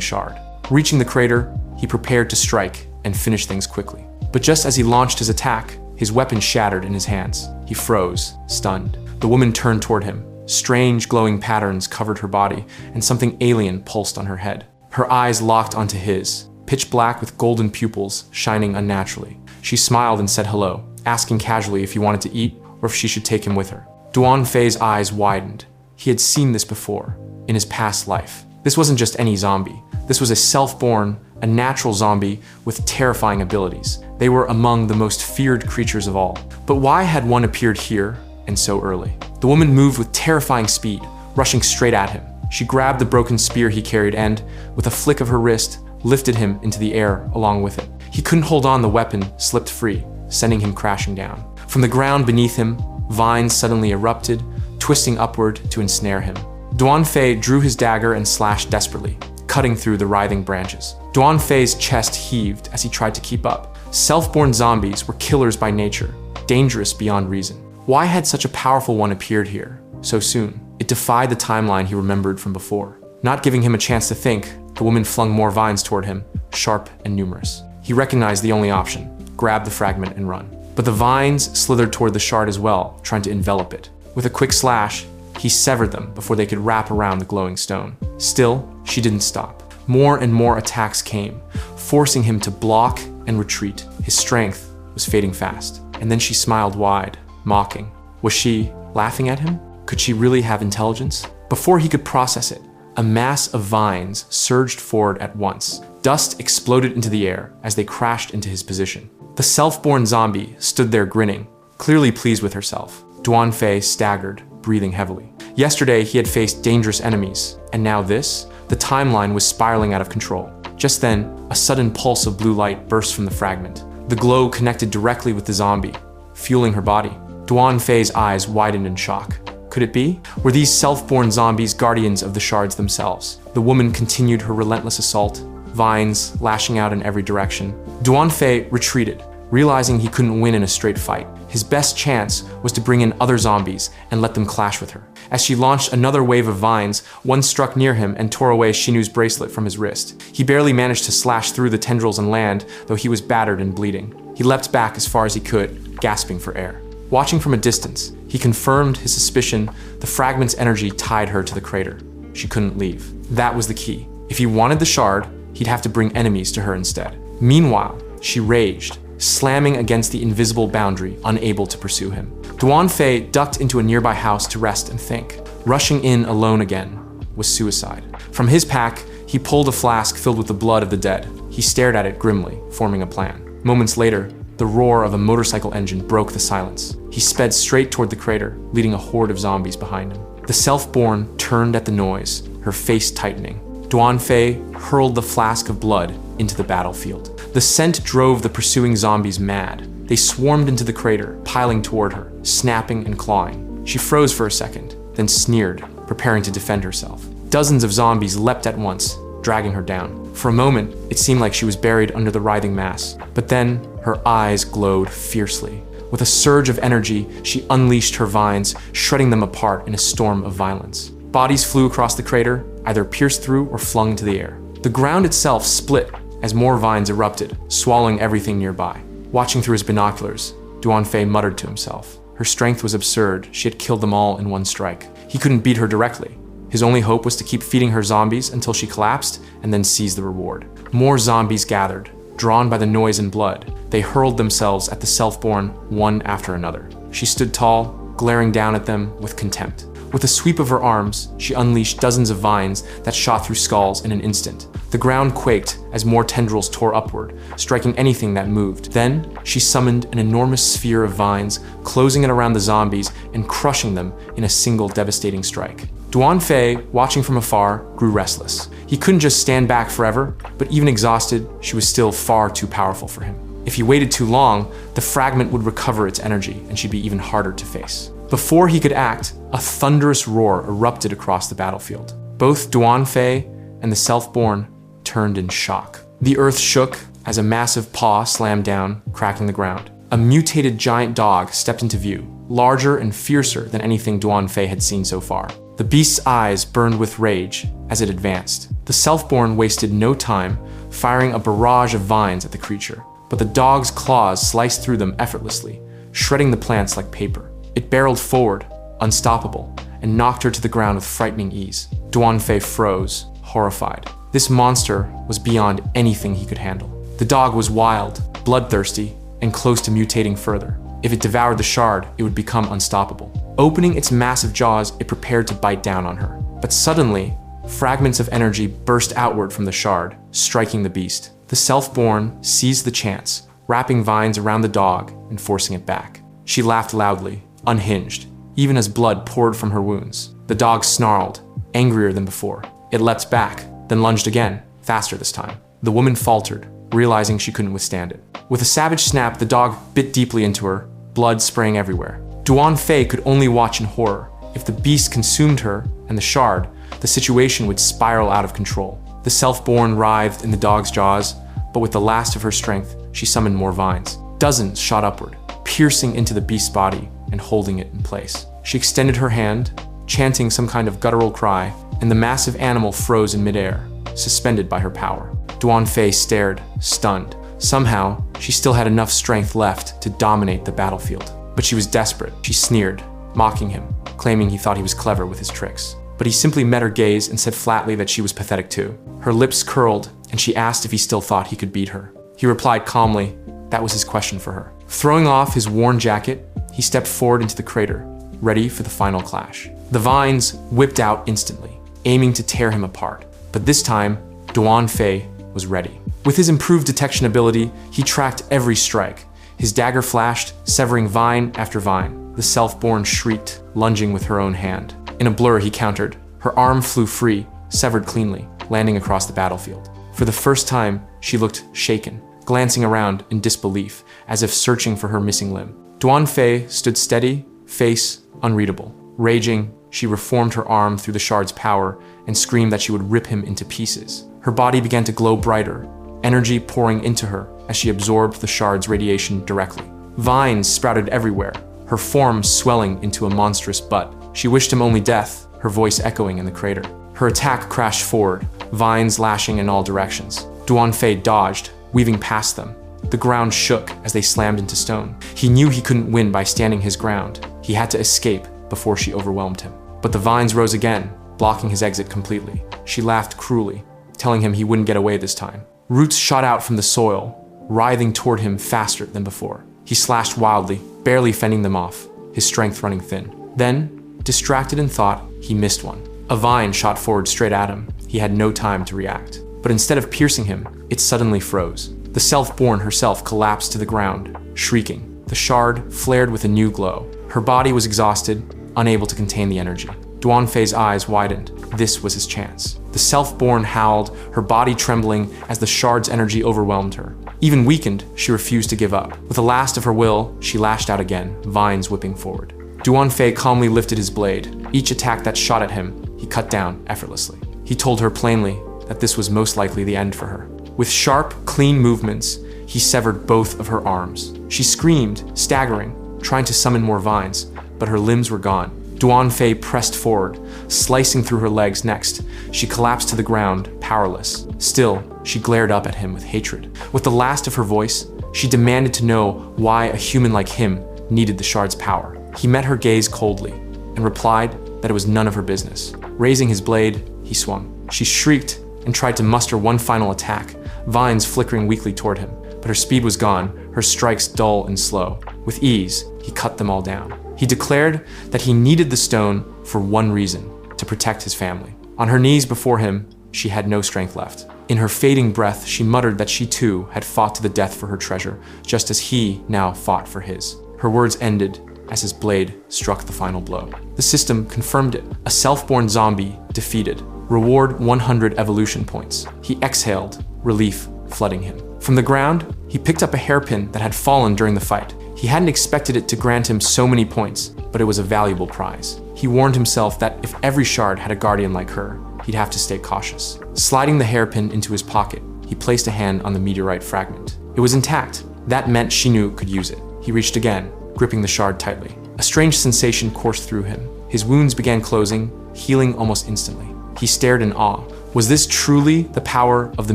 Speaker 1: shard. Reaching the crater, he prepared to strike and finish things quickly. But just as he launched his attack, his weapon shattered in his hands. He froze, stunned. The woman turned toward him. Strange glowing patterns covered her body, and something alien pulsed on her head. Her eyes locked onto his, pitch black with golden pupils shining unnaturally. She smiled and said hello, asking casually if he wanted to eat or if she should take him with her. Duan Fei's eyes widened. He had seen this before, in his past life. This wasn't just any zombie. This was a self-born, a natural zombie with terrifying abilities. They were among the most feared creatures of all. But why had one appeared here and so early? The woman moved with terrifying speed, rushing straight at him. She grabbed the broken spear he carried and, with a flick of her wrist, lifted him into the air along with it. He couldn't hold on, the weapon slipped free, sending him crashing down. From the ground beneath him, vines suddenly erupted, twisting upward to ensnare him. Duan Fei drew his dagger and slashed desperately, cutting through the writhing branches. Duan Fei's chest heaved as he tried to keep up. Self-born zombies were killers by nature, dangerous beyond reason. Why had such a powerful one appeared here so soon? It defied the timeline he remembered from before. Not giving him a chance to think, the woman flung more vines toward him, sharp and numerous. He recognized the only option: grab the fragment and run. But the vines slithered toward the shard as well, trying to envelop it. With a quick slash, he severed them before they could wrap around the glowing stone. Still, she didn't stop. More and more attacks came, forcing him to block and retreat. His strength was fading fast. And then she smiled wide, mocking. Was she laughing at him? Could she really have intelligence? Before he could process it, a mass of vines surged forward at once. Dust exploded into the air as they crashed into his position. The self-born zombie stood there grinning, clearly pleased with herself. Duan Fei staggered, breathing heavily. Yesterday, he had faced dangerous enemies, and now this? The timeline was spiraling out of control. Just then, a sudden pulse of blue light burst from the fragment. The glow connected directly with the zombie, fueling her body. Duan Fei's eyes widened in shock. Could it be? Were these self-born zombies guardians of the shards themselves? The woman continued her relentless assault, vines lashing out in every direction. Duan Fei retreated, realizing he couldn't win in a straight fight. His best chance was to bring in other zombies and let them clash with her. As she launched another wave of vines, one struck near him and tore away Shinu's bracelet from his wrist. He barely managed to slash through the tendrils and land, though he was battered and bleeding. He leapt back as far as he could, gasping for air. Watching from a distance, he confirmed his suspicion. The fragment's energy tied her to the crater. She couldn't leave. That was the key. If he wanted the shard, he'd have to bring enemies to her instead. Meanwhile, she raged, slamming against the invisible boundary, unable to pursue him. Duan Fei ducked into a nearby house to rest and think. Rushing in alone again was suicide. From his pack, he pulled a flask filled with the blood of the dead. He stared at it grimly, forming a plan. Moments later, the roar of a motorcycle engine broke the silence. He sped straight toward the crater, leading a horde of zombies behind him. The self-born turned at the noise, her face tightening. Duan Fei hurled the flask of blood into the battlefield. The scent drove the pursuing zombies mad. They swarmed into the crater, piling toward her, snapping and clawing. She froze for a second, then sneered, preparing to defend herself. Dozens of zombies leapt at once, dragging her down. For a moment, it seemed like she was buried under the writhing mass. But then, her eyes glowed fiercely. With a surge of energy, she unleashed her vines, shredding them apart in a storm of violence. Bodies flew across the crater, either pierced through or flung into the air. The ground itself split as more vines erupted, swallowing everything nearby. Watching through his binoculars, Duan Fei muttered to himself. Her strength was absurd. She had killed them all in one strike. He couldn't beat her directly. His only hope was to keep feeding her zombies until she collapsed and then seize the reward. More zombies gathered, drawn by the noise and blood. They hurled themselves at the self-born one after another. She stood tall, glaring down at them with contempt. With a sweep of her arms, she unleashed dozens of vines that shot through skulls in an instant. The ground quaked as more tendrils tore upward, striking anything that moved. Then, she summoned an enormous sphere of vines, closing it around the zombies and crushing them in a single devastating strike. Duan Fei, watching from afar, grew restless. He couldn't just stand back forever, but even exhausted, she was still far too powerful for him. If he waited too long, the fragment would recover its energy and she'd be even harder to face. Before he could act, a thunderous roar erupted across the battlefield. Both Duan Fei and the Self-Born turned in shock. The earth shook as a massive paw slammed down, cracking the ground. A mutated giant dog stepped into view, larger and fiercer than anything Duan Fei had seen so far. The beast's eyes burned with rage as it advanced. The Self-Born wasted no time, firing a barrage of vines at the creature. But the dog's claws sliced through them effortlessly, shredding the plants like paper. It barreled forward, unstoppable, and knocked her to the ground with frightening ease. Duan Fei froze, horrified. This monster was beyond anything he could handle. The dog was wild, bloodthirsty, and close to mutating further. If it devoured the shard, it would become unstoppable. Opening its massive jaws, it prepared to bite down on her. But suddenly, fragments of energy burst outward from the shard, striking the beast. The Self-Born seized the chance, wrapping vines around the dog and forcing it back. She laughed loudly, unhinged, even as blood poured from her wounds. The dog snarled, angrier than before. It leapt back, then lunged again, faster this time. The woman faltered, realizing she couldn't withstand it. With a savage snap, the dog bit deeply into her, blood spraying everywhere. Duan Fei could only watch in horror. If the beast consumed her and the shard, the situation would spiral out of control. The Self-Born writhed in the dog's jaws, but with the last of her strength, she summoned more vines. Dozens shot upward, piercing into the beast's body and holding it in place. She extended her hand, chanting some kind of guttural cry, and the massive animal froze in midair, suspended by her power. Duan Fei stared, stunned. Somehow, she still had enough strength left to dominate the battlefield. But she was desperate. She sneered, mocking him, claiming he thought he was clever with his tricks. But he simply met her gaze and said flatly that she was pathetic too. Her lips curled, and she asked if he still thought he could beat her. He replied calmly that was his question for her. Throwing off his worn jacket, he stepped forward into the crater, ready for the final clash. The vines whipped out instantly, aiming to tear him apart. But this time, Duan Fei was ready. With his improved detection ability, he tracked every strike. His dagger flashed, severing vine after vine. The Self-Born shrieked, lunging with her own hand. In a blur, he countered. Her arm flew free, severed cleanly, landing across the battlefield. For the first time, she looked shaken, glancing around in disbelief, as if searching for her missing limb. Duan Fei stood steady, face unreadable. Raging, she reformed her arm through the shard's power and screamed that she would rip him into pieces. Her body began to glow brighter, energy pouring into her as she absorbed the shard's radiation directly. Vines sprouted everywhere, her form swelling into a monstrous butt. She wished him only death, her voice echoing in the crater. Her attack crashed forward, vines lashing in all directions. Duan Fei dodged, weaving past them. The ground shook as they slammed into stone. He knew he couldn't win by standing his ground. He had to escape before she overwhelmed him. But the vines rose again, blocking his exit completely. She laughed cruelly, telling him he wouldn't get away this time. Roots shot out from the soil, writhing toward him faster than before. He slashed wildly, barely fending them off, his strength running thin. Then, distracted in thought, he missed one. A vine shot forward straight at him. He had no time to react. But instead of piercing him, it suddenly froze. The Self-Born herself collapsed to the ground, shrieking. The shard flared with a new glow. Her body was exhausted, unable to contain the energy. Duan Fei's eyes widened. This was his chance. The Self-Born howled, her body trembling as the shard's energy overwhelmed her. Even weakened, she refused to give up. With the last of her will, she lashed out again, vines whipping forward. Duan Fei calmly lifted his blade. Each attack that shot at him, he cut down effortlessly. He told her plainly that this was most likely the end for her. With sharp, clean movements, he severed both of her arms. She screamed, staggering, trying to summon more vines, but her limbs were gone. Duan Fei pressed forward, slicing through her legs next. She collapsed to the ground, powerless. Still, she glared up at him with hatred. With the last of her voice, she demanded to know why a human like him needed the shard's power. He met her gaze coldly and replied that it was none of her business. Raising his blade, he swung. She shrieked and tried to muster one final attack, vines flickering weakly toward him. But her speed was gone, her strikes dull and slow. With ease, he cut them all down. He declared that he needed the stone for one reason, to protect his family. On her knees before him, she had no strength left. In her fading breath, she muttered that she too had fought to the death for her treasure, just as he now fought for his. Her words ended as his blade struck the final blow. The system confirmed it. A Self-Born zombie defeated. Reward 100 evolution points. He exhaled, relief flooding him. From the ground, he picked up a hairpin that had fallen during the fight. He hadn't expected it to grant him so many points, but it was a valuable prize. He warned himself that if every shard had a guardian like her, he'd have to stay cautious. Sliding the hairpin into his pocket, he placed a hand on the meteorite fragment. It was intact. That meant Shinu could use it. He reached again, gripping the shard tightly. A strange sensation coursed through him. His wounds began closing, healing almost instantly. He stared in awe. Was this truly the power of the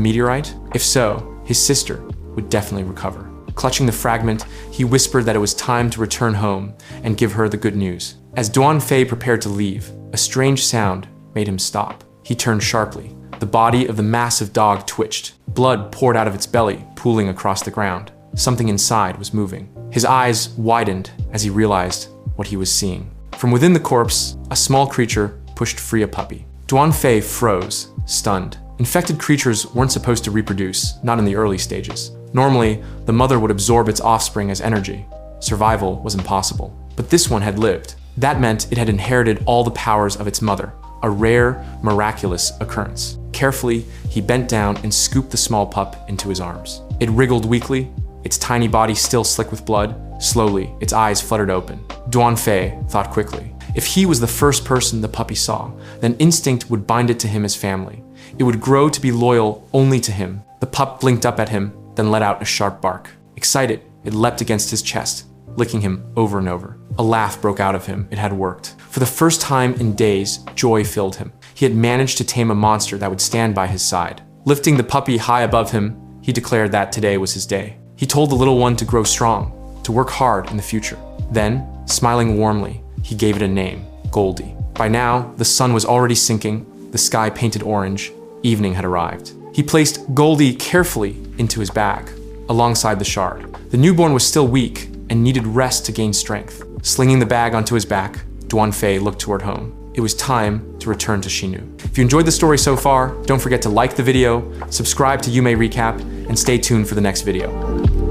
Speaker 1: meteorite? If so, his sister would definitely recover. Clutching the fragment, he whispered that it was time to return home and give her the good news. As Duan Fei prepared to leave, a strange sound made him stop. He turned sharply. The body of the massive dog twitched. Blood poured out of its belly, pooling across the ground. Something inside was moving. His eyes widened as he realized what he was seeing. From within the corpse, a small creature pushed free a puppy. Duan Fei froze, stunned. Infected creatures weren't supposed to reproduce, not in the early stages. Normally, the mother would absorb its offspring as energy. Survival was impossible. But this one had lived. That meant it had inherited all the powers of its mother, a rare, miraculous occurrence. Carefully, he bent down and scooped the small pup into his arms. It wriggled weakly, its tiny body still slick with blood. Slowly, its eyes fluttered open. Duan Fei thought quickly. If he was the first person the puppy saw, then instinct would bind it to him as family. It would grow to be loyal only to him. The pup blinked up at him, then let out a sharp bark. Excited, it leapt against his chest, licking him over and over. A laugh broke out of him. It had worked. For the first time in days, joy filled him. He had managed to tame a monster that would stand by his side. Lifting the puppy high above him, he declared that today was his day. He told the little one to grow strong, to work hard in the future. Then, smiling warmly, he gave it a name, Goldie. By now, the sun was already sinking, the sky painted orange, evening had arrived. He placed Goldie carefully into his bag, alongside the shard. The newborn was still weak and needed rest to gain strength. Slinging the bag onto his back, Duan Fei looked toward home. It was time to return to Shinu. If you enjoyed the story so far, don't forget to like the video, subscribe to Yume Recap, and stay tuned for the next video.